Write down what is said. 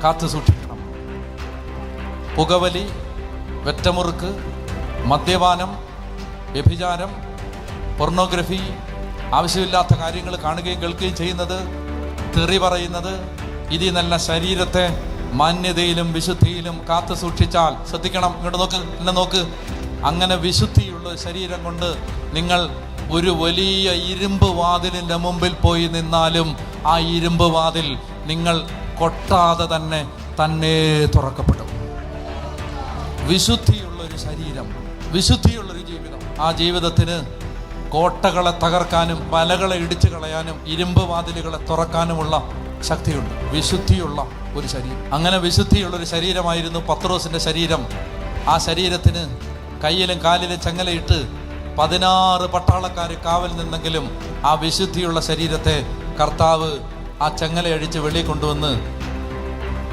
കാത്തു സൂക്ഷിക്കണം. പുകവലി, വെറ്റമുറുക്ക്, മദ്യപാനം, വ്യഭിചാരം, പോർണോഗ്രഫി, ആവശ്യമില്ലാത്ത കാര്യങ്ങൾ കാണുകയും കേൾക്കുകയും ചെയ്യുന്നത്, തെറി പറയുന്നത്, ഇതിൽ നിന്നെല്ലാം ശരീരത്തെ മാന്യതയിലും വിശുദ്ധിയിലും കാത്തു സൂക്ഷിച്ചാൽ, ശ്രദ്ധിക്കണം, ഇങ്ങോട്ട് നോക്ക്, എന്നെ നോക്ക്, അങ്ങനെ വിശുദ്ധിയുള്ള ശരീരം കൊണ്ട് നിങ്ങൾ ഒരു വലിയ ഇരുമ്പ് വാതിലിൻ്റെ മുമ്പിൽ പോയി നിന്നാലും ആ ഇരുമ്പ് വാതിൽ നിങ്ങൾ കൊട്ടാതെ തന്നെ തുറക്കപ്പെടും. വിശുദ്ധിയുള്ളൊരു ശരീരം, വിശുദ്ധിയുള്ളൊരു ജീവിതം, ആ ജീവിതത്തിന് കോട്ടകളെ തകർക്കാനും മലകളെ ഇടിച്ചു കളയാനും ഇരുമ്പ് വാതിലുകളെ തുറക്കാനുമുള്ള ശക്തിയുണ്ട്. വിശുദ്ധിയുള്ള ഒരു ശരീരം. അങ്ങനെ വിശുദ്ധിയുള്ളൊരു ശരീരമായിരുന്നു പത്രോസിൻ്റെ ശരീരം. ആ ശരീരത്തിന് കയ്യിലും കാലിലും ചങ്ങലയിട്ട് 16 പട്ടാളക്കാർ കാവൽ നിന്നെങ്കിലും ആ വിശുദ്ധിയുള്ള ശരീരത്തെ കർത്താവ് ആ ചങ്ങല അഴിച്ച് വെളിയിൽ കൊണ്ടുവന്ന്